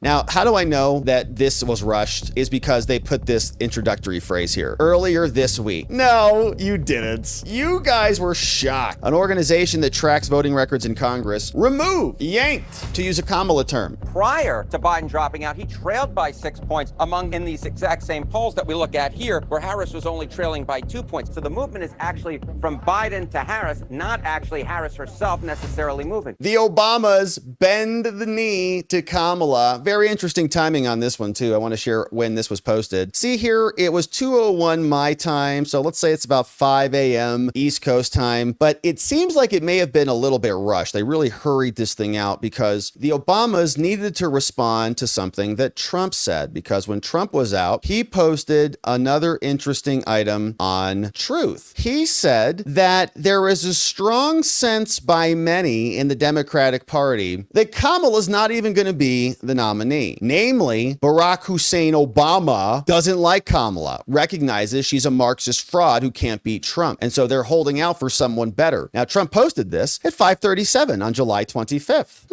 Now, how do I know that this was rushed is because they put this introductory phrase here earlier this week. No, you didn't. You guys were shocked. An organization that tracks voting records in Congress removed, yanked, to use a Kamala term. Prior to Biden dropping out, he trailed by 6 points in these exact same polls that we look at here, where Harris was only trailing by 2 points. So the movement is actually from Biden to Harris, not actually Harris herself necessarily moving. The Obamas bend the knee to Kamala. Very interesting timing on this one, too. I want to share when this was posted. See here, it was 2:01 my time, so let's say it's about 5 a.m. East Coast time, but it seems like it may have been a little bit rushed. They really hurried this thing out because the Obamas needed to respond to something that Trump said, because when Trump was out, he posted another interesting item on Truth. He said that there is a strong sense by many in the Democratic Party that Kamala's not even going to be the nominee. Namely, Barack Hussein Obama doesn't like Kamala, recognizes she's a Marxist fraud who can't beat Trump. And so they're holding out for someone better. Now, Trump posted this at 5:37 on July 25th.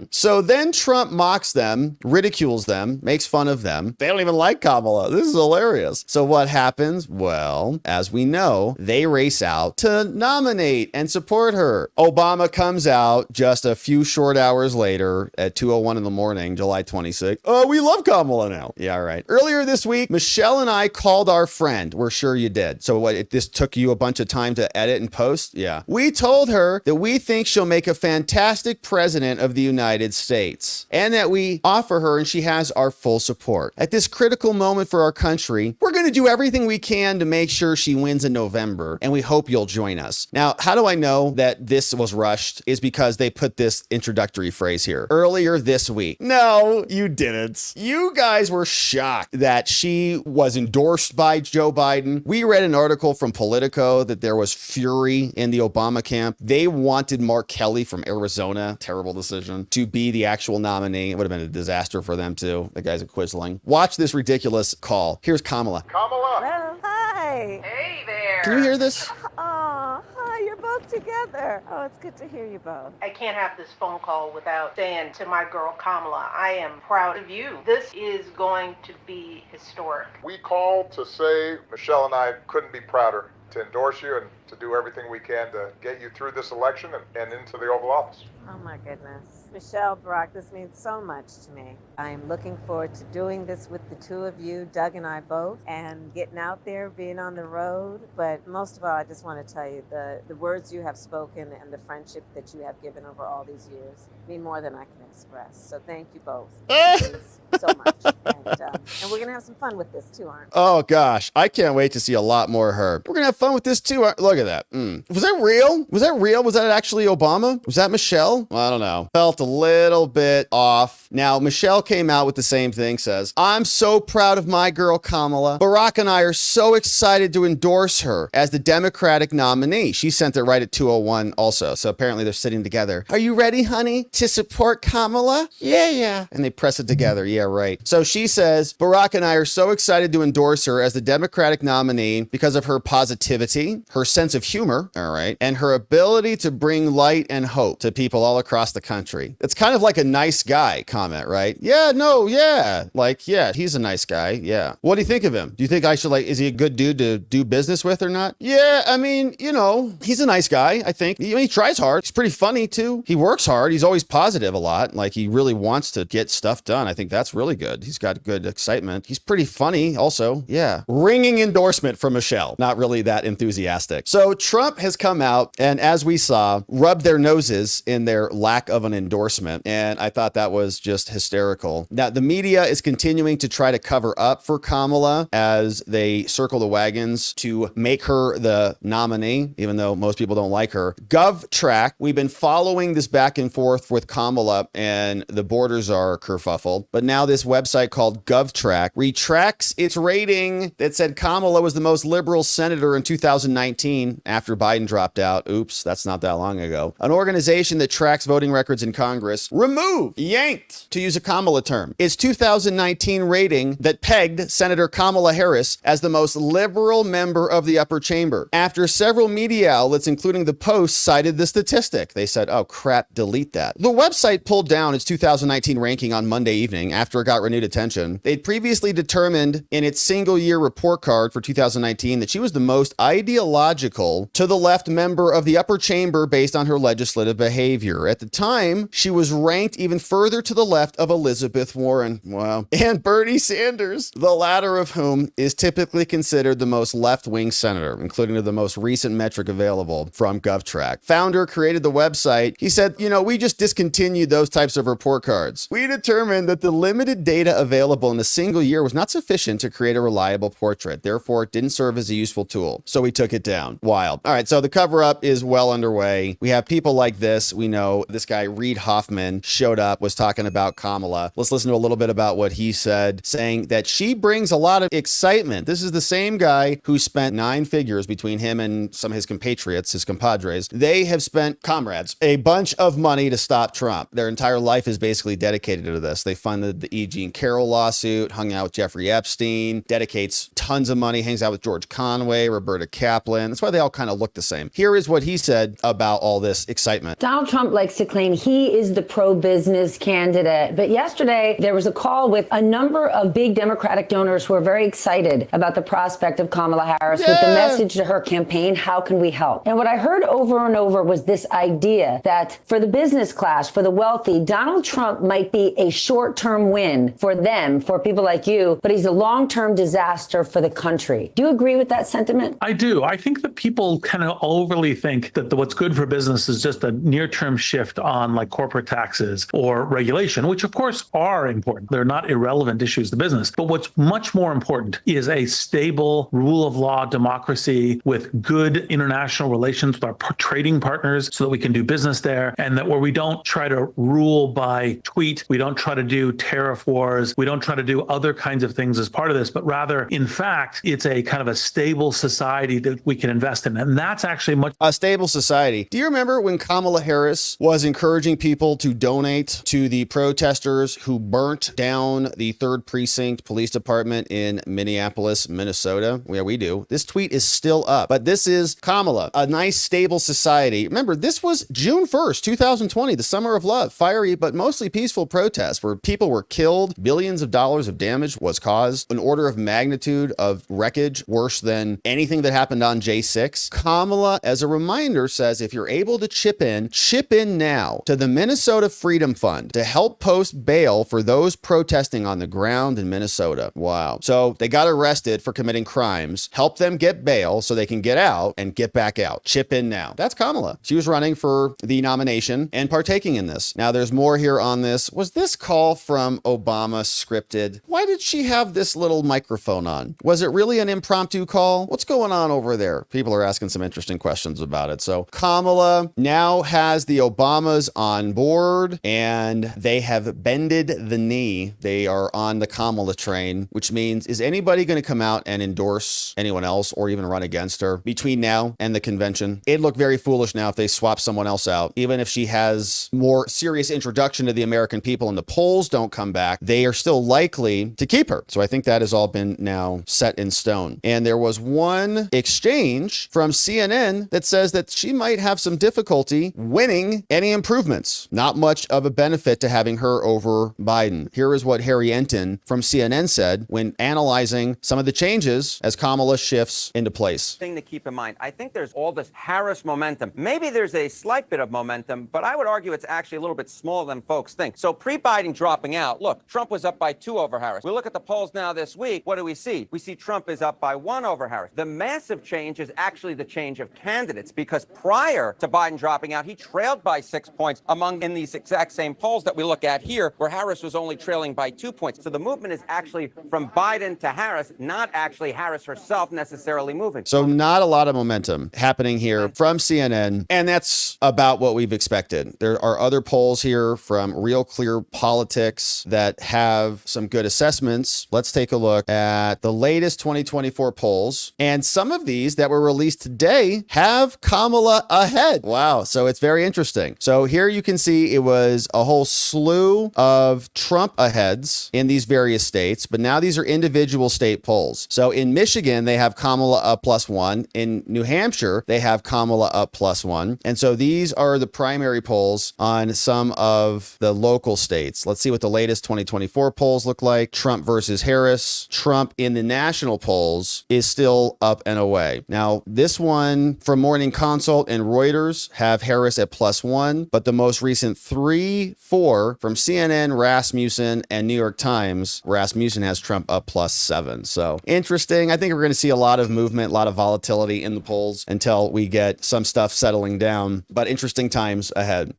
So then Trump mocks them, ridicules them, makes fun of them. They don't even like Kamala. This is hilarious. So what happens? Well, as we know, they race out to nominate and support her. Obama comes out just a few short hours later at 2:01 in the morning, July 26th. Oh, we love Kamala now. Yeah, right. Earlier this week, Michelle and I called our friend. We're sure you did. So what, this took you a bunch of time to edit and post? Yeah. We told her that we think she'll make a fantastic president of the United States and that we offer her and she has our full support. At this critical moment for our country, we're going to do everything we can to make sure she wins in November, and we hope you'll join us. Now, how do I know that this was rushed is because they put this introductory phrase here earlier this week. No, you didn't. You guys were shocked that she was endorsed by Joe Biden. We read an article from Politico that there was fury in the Obama camp. They wanted Mark Kelly from Arizona, terrible decision, to be the actual nominee. It would have been a disaster for them too. The guy's a quisling. Watch this ridiculous call. Here's Kamala. Kamala. Well, hi. Hey there. Can you hear this? Oh, hi, you're both together. Oh, it's good to hear you both. I can't have this phone call without saying to my girl Kamala, I am proud of you. This is going to be historic. We called to say Michelle and I couldn't be prouder to endorse you and to do everything we can to get you through this election and into the Oval Office. Oh my goodness. Michelle, Barack, this means so much to me. I am looking forward to doing this with the two of you, Doug and I both, and getting out there, being on the road. But most of all, I just want to tell you the words you have spoken and the friendship that you have given over all these years mean more than I can express. So thank you both. It means so much. And we're going to have some fun with this too, aren't we? Oh gosh, I can't wait to see a lot more of her. We're going to have fun with this too. Look at that. Was that real? Was that real? Was that actually Obama? Was that Michelle? Well, I don't know. Felt a little bit off. Now, Michelle came out with the same thing, says, I'm so proud of my girl Kamala. Barack and I are so excited to endorse her as the Democratic nominee. She sent it right at 2:01 also. So apparently they're sitting together. Are you ready, honey, to support Kamala? Yeah. And they press it together. Yeah, right. So she says, Barack and I are so excited to endorse her as the Democratic nominee because of her positivity, her sense of humor, all right, and her ability to bring light and hope to people all across the country. It's kind of like a nice guy comment, right? Yeah, no, yeah. Like, yeah, he's a nice guy. Yeah. What do you think of him? Do you think I should, like, is he a good dude to do business with or not? Yeah, I mean, you know, he's a nice guy, I think. He tries hard. He's pretty funny too. He works hard. He's always positive a lot. Like, he really wants to get stuff done. I think that's really good. He's got good excitement. He's pretty funny also. Yeah. Ringing endorsement from Michelle. Not really that enthusiastic. So Trump has come out and, as we saw, rubbed their noses in their lack of an endorsement. And I thought that was just hysterical. Now, the media is continuing to try to cover up for Kamala as they circle the wagons to make her the nominee, even though most people don't like her. GovTrack, we've been following this back and forth with Kamala, and the borders are kerfuffled. But now this website called GovTrack retracts its rating that said Kamala was the most liberal senator in 2019 after Biden dropped out. Oops, that's not that long ago. An organization that tracks voting records in Congress removed, yanked, to use a Kamala term, its 2019 rating that pegged Senator Kamala Harris as the most liberal member of the upper chamber. After several media outlets, including the Post, cited the statistic. They said, oh crap, delete that. The website pulled down its 2019 ranking on Monday evening after it got renewed attention. They'd previously determined in its single-year report card for 2019 that she was the most ideological to the left member of the upper chamber based on her legislative behavior. At the time, she was ranked even further to the left of Elizabeth Warren, wow, and Bernie Sanders, the latter of whom is typically considered the most left-wing senator, including the most recent metric available from GovTrack. Founder created the website. He said, we just discontinued those types of report cards. We determined that the limited data available in a single year was not sufficient to create a reliable portrait. Therefore, it didn't serve as a useful tool. So we took it down. Wild. All right, so the cover-up is well underway. We have people like this. We know this guy, Reid Hoffman, showed up, was talking about Kamala. Let's listen to a little bit about what he said, saying that she brings a lot of excitement. This is the same guy who spent 9 figures between him and some of his compatriots, his compadres. They have spent, comrades, a bunch of money to stop Trump. Their entire life is basically dedicated to this. They funded the E. Jean Carroll lawsuit, hung out with Jeffrey Epstein, dedicates tons of money, hangs out with George Conway, Roberta Kaplan. That's why they all kind of look the same. Here is what he said about all this excitement. Donald Trump likes to claim he is the pro-business candidate. But yesterday, there was a call with a number of big Democratic donors who are very excited about the prospect of Kamala Harris with the message to her campaign, how can we help? And what I heard over and over was this idea that for the business class, for the wealthy, Donald Trump might be a short-term win for them, for people like you, but he's a long-term disaster for the country. Do you agree with that sentiment? I do. I think that people kind of overly think that what's good for business is just a near-term shift on like corporate taxes or regulation, which of course are important. They're not irrelevant issues to business. But what's much more important is a stable rule of law democracy with good international relations with our trading partners so that we can do business there, and that where we don't try to rule by tweet, we don't try to do tariff wars, we don't try to do other kinds of things as part of this, but rather, in fact, it's a kind of a stable society that we can invest in. And that's actually much... A stable society. Do you remember when Kamala Harris was encouraging people to donate to the protesters who burnt down the 3rd Precinct Police Department in Minneapolis, Minnesota? Yeah, we do. This tweet is still up, but this is Kamala, a nice, stable society. Remember, this was June 1st, 2020, the summer of love, fiery, but mostly peaceful protests where people were killed, billions of dollars of damage was caused, an order of magnitude of wreckage worse than anything that happened on J6. Kamala, as a reminder, says if you're able to chip in now to the Minnesota Freedom Fund to help post bail for those protesting on the ground in Minnesota. Wow. So they got arrested for committing crimes. Help them get bail so they can get out and get back out. Chip in now. That's Kamala. She was running for the nomination and partaking in this. Now there's more here on this. Was this call from Obama scripted? Why did she have this little microphone on? Was it really an impromptu call? What's going on over there? People are asking some interesting questions about it. So Kamala now has the Obamas on board and they have bended the knee. They are on the Kamala train, which means, is anybody going to come out and endorse anyone else or even run against her between now and the convention? It'd look very foolish now if they swap someone else out. Even if she has more serious introduction to the American people and the polls don't come back, they are still likely to keep her. So I think that has all been now set in stone. And there was one exchange from CNN that says that she might have some difficulty winning any improvements. Not much of a benefit to having her over Biden. Here is what Harry Enton from CNN said when analyzing some of the changes as Kamala shifts into place. Thing to keep in mind, I think there's all this Harris momentum. Maybe there's a slight bit of momentum, but I would argue it's actually a little bit smaller than folks think. So pre-Biden dropping out, look, Trump was up by 2 over Harris. We look at the polls now this week. What do? We see see Trump is up by 1 over Harris. The massive change is actually the change of candidates, because prior to Biden dropping out, he trailed by 6 points in these exact same polls that we look at here, where Harris was only trailing by 2 points. So the movement is actually from Biden to Harris, not actually Harris herself necessarily moving. So not a lot of momentum happening here from CNN, and that's about what we've expected. There are other polls here from Real Clear Politics that have some good assessments. Let's take a look at the latest 2024 polls, and some of these that were released today have Kamala ahead. Wow, so it's very interesting. So here you can see it was a whole slew of Trump aheads in these various states, but now these are individual state polls. So in Michigan, they have Kamala up +1. In New Hampshire, they have Kamala up +1. And so these are the primary polls on some of the local states. Let's see what the latest 2024 polls look like. Trump versus Harris. Trump in the national polls is still up and away. Now, this one from Morning Consult and Reuters have Harris at +1, but the most recent 4 from CNN, Rasmussen, and New York Times, Rasmussen has Trump up +7. So interesting. I think we're going to see a lot of movement, a lot of volatility in the polls until we get some stuff settling down, but interesting times ahead.